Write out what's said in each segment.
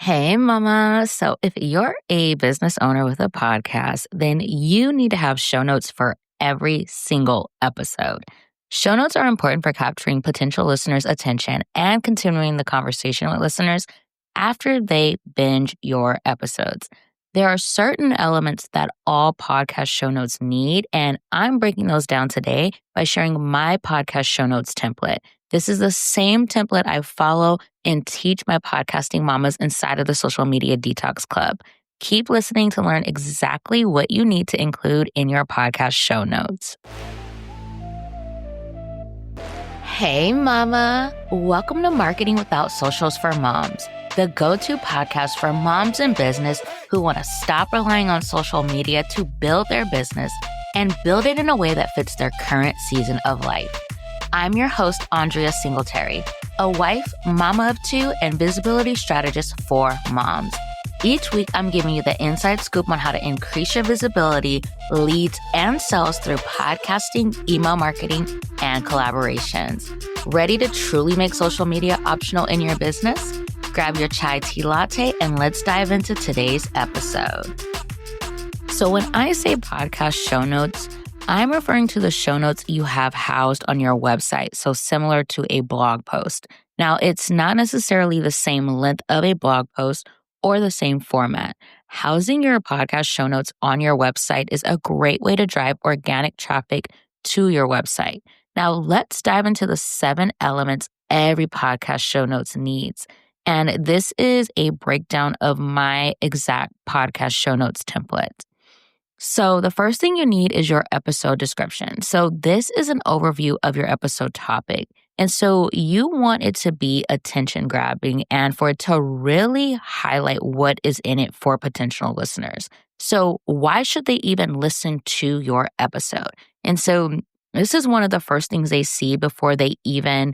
Hey, mama. So, if you're a business owner with a podcast, then you need to have show notes for every single episode. Show notes are important for capturing potential listeners' attention and continuing the conversation with listeners after they binge your episodes. There are certain elements that all podcast show notes need, and I'm breaking those down today by sharing my podcast show notes template. This is the same template I follow and teach my podcasting mamas inside of the Social Media Detox Club. Keep listening to learn exactly what you need to include in your podcast show notes. Hey, mama. Welcome to Marketing Without Socials for Moms, the go-to podcast for moms in business who want to stop relying on social media to build their business and build it in a way that fits their current season of life. I'm your host, Andria, a wife, mama of two, and visibility strategist for moms. Each week, I'm giving you the inside scoop on how to increase your visibility, leads, and sales through podcasting, email marketing, and collaborations. Ready to truly make social media optional in your business? Grab your chai tea latte and let's dive into today's episode. So when I say podcast show notes, I'm referring to the show notes you have housed on your website, so similar to a blog post. Now, it's not necessarily the same length of a blog post or the same format. Housing your podcast show notes on your website is a great way to drive organic traffic to your website. Now, let's dive into the 7 elements every podcast show notes needs. And this is a breakdown of my exact podcast show notes template. So the first thing you need is your episode description. So this is an overview of your episode topic. And so you want it to be attention grabbing and for it to really highlight what is in it for potential listeners. So why should they even listen to your episode? And so this is one of the first things they see before they even,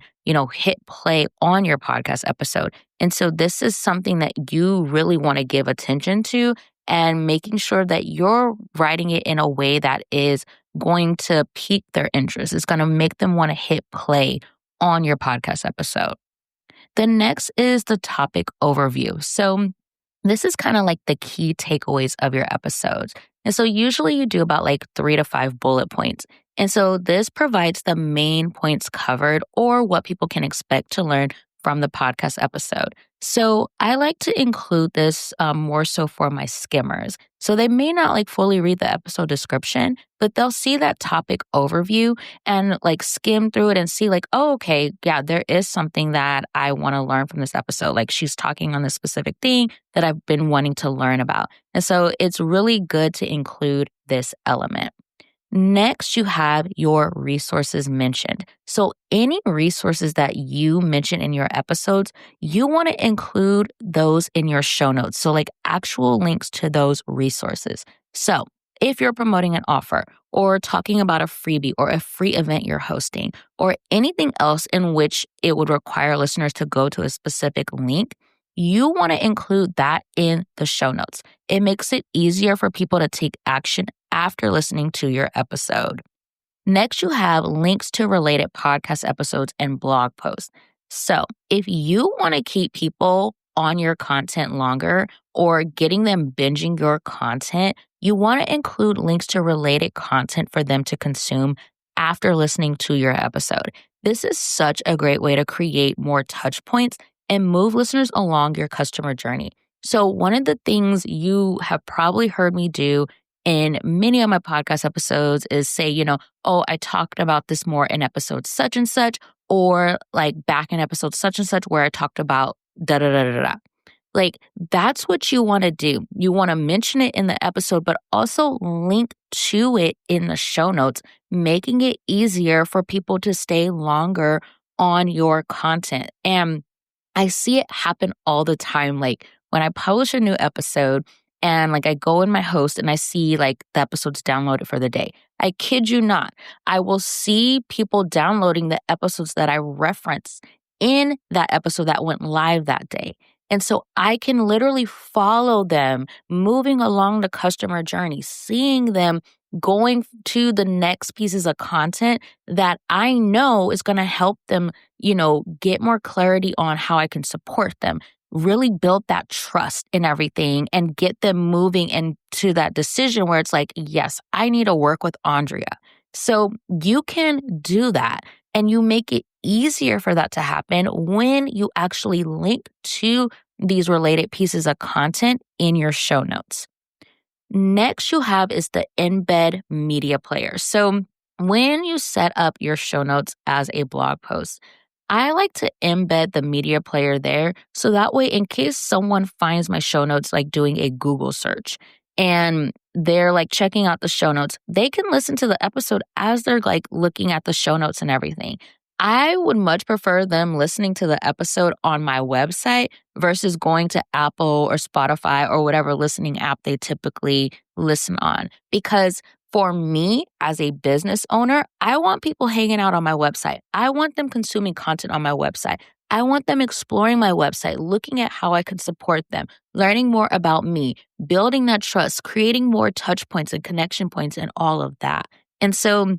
hit play on your podcast episode. And so this is something that you really want to give attention to and making sure that you're writing it in a way that is going to pique their interest. It's going to make them want to hit play on your podcast episode. The next is the topic overview. So this is kind of like the key takeaways of your episodes. And so usually you do about 3 to 5 bullet points. And so this provides the main points covered or what people can expect to learn from the podcast episode. So I like to include this more so for my skimmers. So they may not fully read the episode description, but they'll see that topic overview and skim through it and see oh, okay, yeah, there is something that I want to learn from this episode. She's talking on this specific thing that I've been wanting to learn about. And so it's really good to include this element. Next, you have your resources mentioned. So any resources that you mention in your episodes, you want to include those in your show notes. So actual links to those resources. So if you're promoting an offer or talking about a freebie or a free event you're hosting or anything else in which it would require listeners to go to a specific link, you want to include that in the show notes. It makes it easier for people to take action after listening to your episode. Next, you have links to related podcast episodes and blog posts. So if you want to keep people on your content longer or getting them binging your content, you want to include links to related content for them to consume after listening to your episode. This is such a great way to create more touch points and move listeners along your customer journey. So one of the things you have probably heard me do in many of my podcast episodes is say, oh, I talked about this more in episode such and such, or back in episode such and such where I talked about da da da da da. That's what you want to do. You want to mention it in the episode, but also link to it in the show notes, making it easier for people to stay longer on your content. And I see it happen all the time. When I publish a new episode and I go in my host and I see the episodes downloaded for the day. I kid you not. I will see people downloading the episodes that I reference in that episode that went live that day. And so I can literally follow them moving along the customer journey, seeing them going to the next pieces of content that I know is going to help them, get more clarity on how I can support them, really build that trust in everything and get them moving into that decision where it's like, yes, I need to work with Andria. So you can do that and you make it easier for that to happen when you actually link to these related pieces of content in your show notes. Next you have is the embed media player. So when you set up your show notes as a blog post, I like to embed the media player there. So that way, in case someone finds my show notes, like doing a Google search and they're like checking out the show notes, they can listen to the episode as they're like looking at the show notes and everything. I would much prefer them listening to the episode on my website versus going to Apple or Spotify or whatever listening app they typically listen on. Because for me as a business owner, I want people hanging out on my website. I want them consuming content on my website. I want them exploring my website, looking at how I could support them, learning more about me, building that trust, creating more touch points and connection points and all of that. And so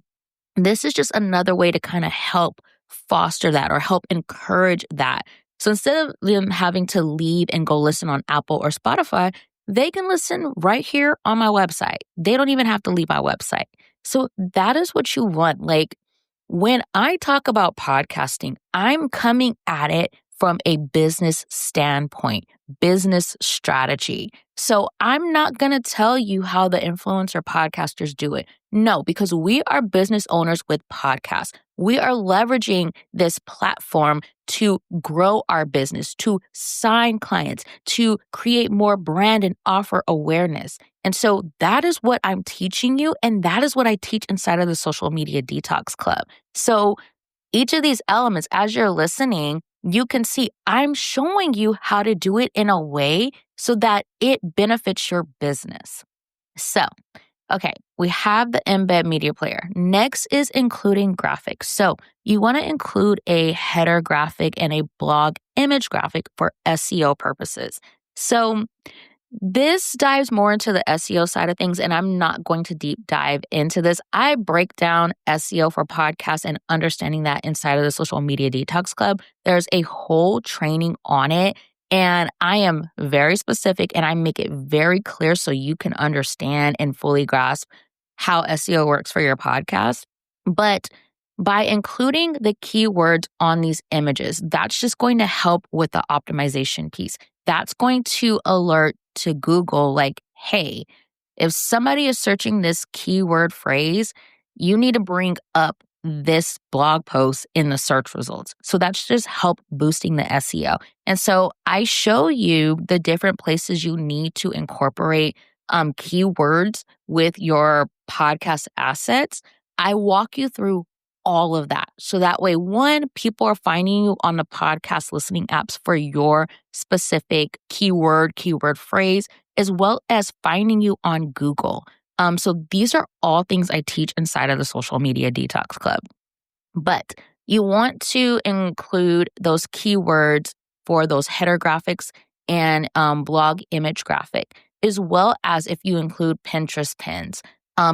this is just another way to kind of help foster that or help encourage that. So instead of them having to leave and go listen on Apple or Spotify, they can listen right here on my website. They don't even have to leave my website. So that is what you want. Like when I talk about podcasting, I'm coming at it from a business standpoint, business strategy. So I'm not going to tell you how the influencer podcasters do it. No, because we are business owners with podcasts. We are leveraging this platform to grow our business, to sign clients, to create more brand and offer awareness. And so that is what I'm teaching you. And that is what I teach inside of the Social Media Detox Club. So each of these elements, as you're listening, you can see I'm showing you how to do it in a way so that it benefits your business. So, okay, we have the embed media player. Next is including graphics. So you want to include a header graphic and a blog image graphic for SEO purposes. So this dives more into the SEO side of things, and I'm not going to deep dive into this. I break down SEO for podcasts and understanding that inside of the Social Media Detox Club. There's a whole training on it, and I am very specific and I make it very clear so you can understand and fully grasp how SEO works for your podcast. But by including the keywords on these images, that's just going to help with the optimization piece. That's going to alert to Google like, hey, if somebody is searching this keyword phrase, you need to bring up this blog post in the search results. So that's just help boosting the SEO. And so I show you the different places you need to incorporate keywords with your podcast assets. I walk you through all of that. So that way, one, people are finding you on the podcast listening apps for your specific keyword phrase, as well as finding you on Google. So these are all things I teach inside of the Social Media Detox Club. But you want to include those keywords for those header graphics and blog image graphic, as well as if you include Pinterest pins.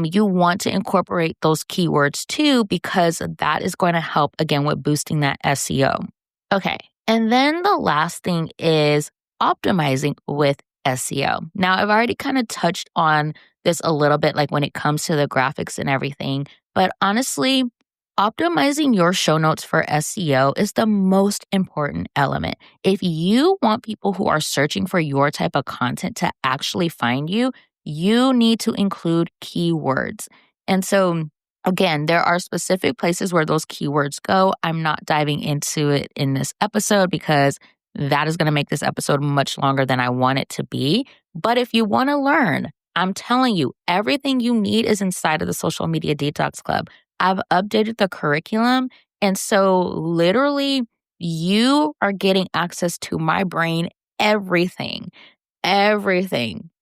You want to incorporate those keywords too, because that is going to help again with boosting that SEO. Okay. And then the last thing is optimizing with SEO. Now, I've already kind of touched on this a little bit, like when it comes to the graphics and everything, but honestly, optimizing your show notes for SEO is the most important element. If you want people who are searching for your type of content to actually find you, you need to include keywords. And so, again, there are specific places where those keywords go. I'm not diving into it in this episode because that is going to make this episode much longer than I want it to be. But if you want to learn, I'm telling you, everything you need is inside of the Social Media Detox Club. I've updated the curriculum. And so literally, you are getting access to my brain, everything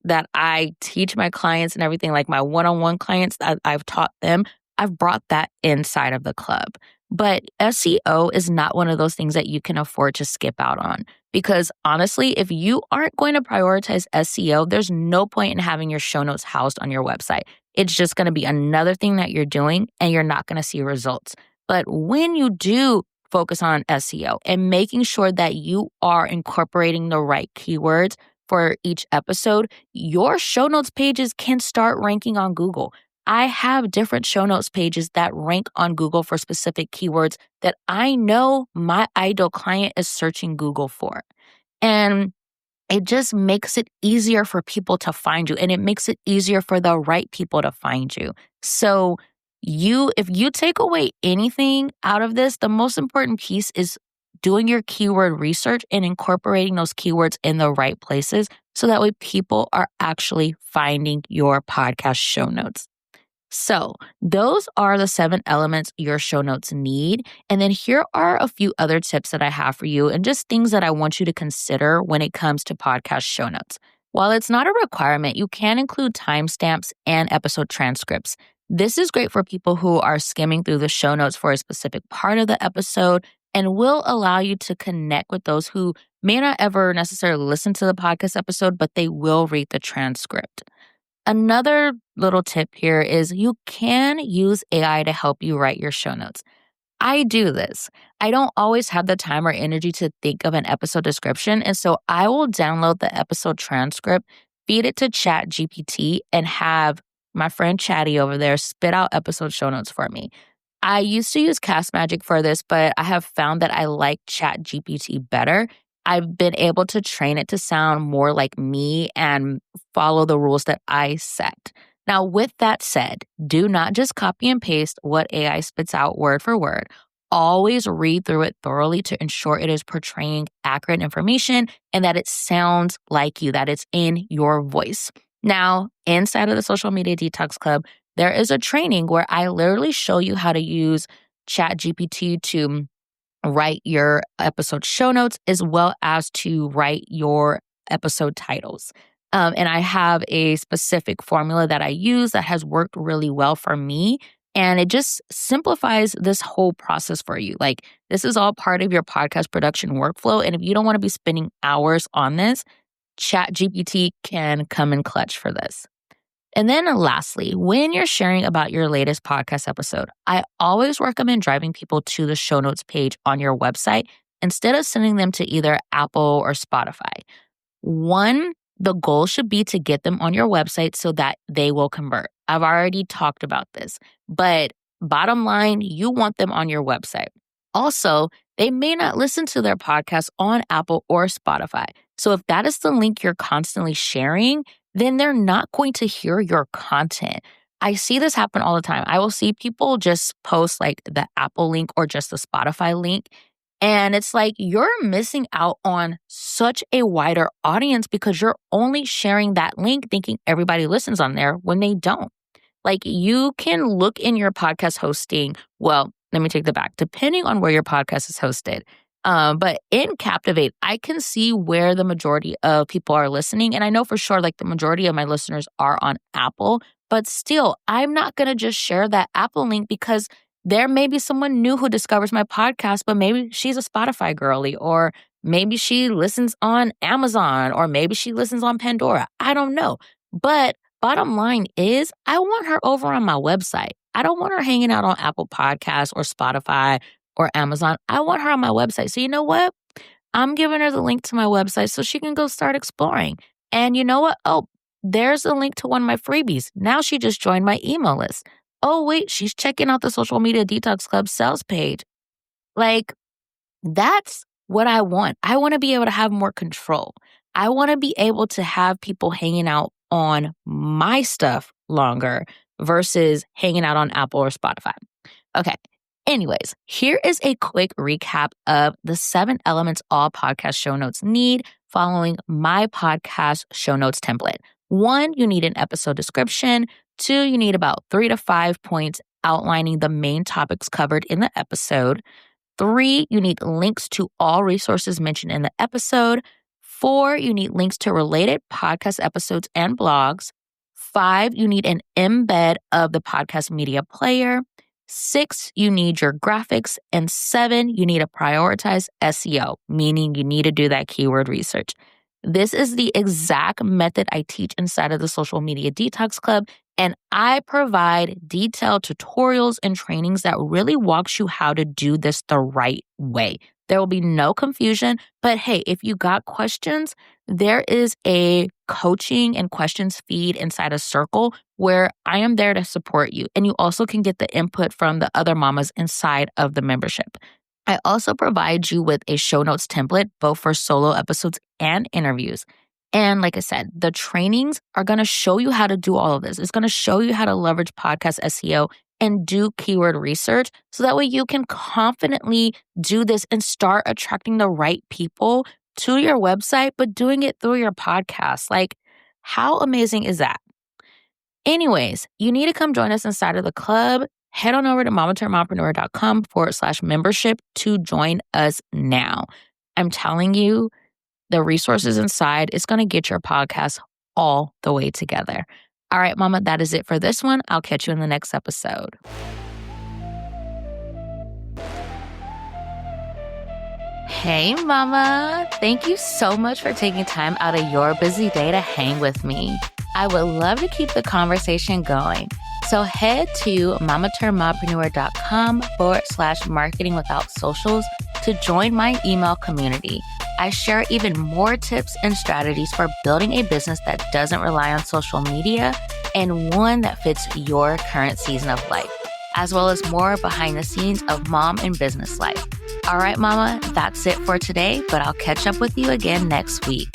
that I teach my clients and everything, like my one-on-one clients that I've taught them, I've brought that inside of the club. But SEO is not one of those things that you can afford to skip out on. Because honestly, if you aren't going to prioritize SEO, there's no point in having your show notes housed on your website. It's just going to be another thing that you're doing and you're not going to see results. But when you do focus on SEO and making sure that you are incorporating the right keywords for each episode, your show notes pages can start ranking on Google. I have different show notes pages that rank on Google for specific keywords that I know my ideal client is searching Google for. And it just makes it easier for people to find you, and it makes it easier for the right people to find you. So if you take away anything out of this, the most important piece is doing your keyword research and incorporating those keywords in the right places so that way people are actually finding your podcast show notes. So those are the 7 elements your show notes need. And then here are a few other tips that I have for you and just things that I want you to consider when it comes to podcast show notes. While it's not a requirement, you can include timestamps and episode transcripts. This is great for people who are skimming through the show notes for a specific part of the episode and will allow you to connect with those who may not ever necessarily listen to the podcast episode, but they will read the transcript. Another little tip here is you can use AI to help you write your show notes. I do this. I don't always have the time or energy to think of an episode description, and so I will download the episode transcript, feed it to ChatGPT, and have my friend Chatty over there spit out episode show notes for me. I used to use Cast Magic for this, but I have found that I like ChatGPT better. I've been able to train it to sound more like me and follow the rules that I set. Now, with that said, do not just copy and paste what AI spits out word for word. Always read through it thoroughly to ensure it is portraying accurate information and that it sounds like you, that it's in your voice. Now, inside of the Social Media Detox Club, there is a training where I literally show you how to use ChatGPT to write your episode show notes as well as to write your episode titles. And I have a specific formula that I use that has worked really well for me. And it just simplifies this whole process for you. Like, this is all part of your podcast production workflow. And if you don't want to be spending hours on this, ChatGPT can come in clutch for this. And then lastly, when you're sharing about your latest podcast episode, I always recommend driving people to the show notes page on your website instead of sending them to either Apple or Spotify. One, the goal should be to get them on your website so that they will convert. I've already talked about this, but bottom line, you want them on your website. Also, they may not listen to their podcast on Apple or Spotify. So if that is the link you're constantly sharing, then they're not going to hear your content. I see this happen all the time. I will see people just post like the Apple link or just the Spotify link. And it's like you're missing out on such a wider audience because you're only sharing that link thinking everybody listens on there when they don't. Like, you can look in your podcast hosting. Well, let me take that back. Depending on where your podcast is hosted. But in Captivate, I can see where the majority of people are listening. And I know for sure, like, the majority of my listeners are on Apple. But still, I'm not going to just share that Apple link because there may be someone new who discovers my podcast, but maybe she's a Spotify girly, or maybe she listens on Amazon, or maybe she listens on Pandora. I don't know. But bottom line is, I want her over on my website. I don't want her hanging out on Apple Podcasts or Spotify or Amazon. I want her on my website. So you know what? I'm giving her the link to my website so she can go start exploring. And you know what? Oh, there's a link to one of my freebies. Now she just joined my email list. Oh, wait, she's checking out the Social Media Detox Club sales page. Like, that's what I want. I want to be able to have more control. I want to be able to have people hanging out on my stuff longer versus hanging out on Apple or Spotify. Okay. Anyways, here is a quick recap of the 7 elements all podcast show notes need following my podcast show notes template. 1, you need an episode description. 2, you need about 3 to 5 points outlining the main topics covered in the episode. 3, you need links to all resources mentioned in the episode. 4, you need links to related podcast episodes and blogs. 5, you need an embed of the podcast media player. 6, you need your graphics. And 7, you need to prioritize SEO, meaning you need to do that keyword research. This is the exact method I teach inside of the Social Media Detox Club, and I provide detailed tutorials and trainings that really walks you how to do this the right way. There will be no confusion, but hey, if you got questions, there is a coaching and questions feed inside a circle where I am there to support you. And you also can get the input from the other mamas inside of the membership. I also provide you with a show notes template, both for solo episodes and interviews. And like I said, the trainings are going to show you how to do all of this. It's going to show you how to leverage podcast SEO and do keyword research so that way you can confidently do this and start attracting the right people to your website, but doing it through your podcast. Like, how amazing is that? Anyways, you need to come join us inside of the club. Head on over to mamaturnedmompreneur.com/membership to join us now. I'm telling you, the resources inside is going to get your podcast all the way together. All right, mama, that is it for this one. I'll catch you in the next episode. Hey, mama. Thank you so much for taking time out of your busy day to hang with me. I would love to keep the conversation going. So head to mamaturnedmompreneur.com/marketing without socials to join my email community. I share even more tips and strategies for building a business that doesn't rely on social media and one that fits your current season of life, as well as more behind the scenes of mom and business life. All right, mama, that's it for today, but I'll catch up with you again next week.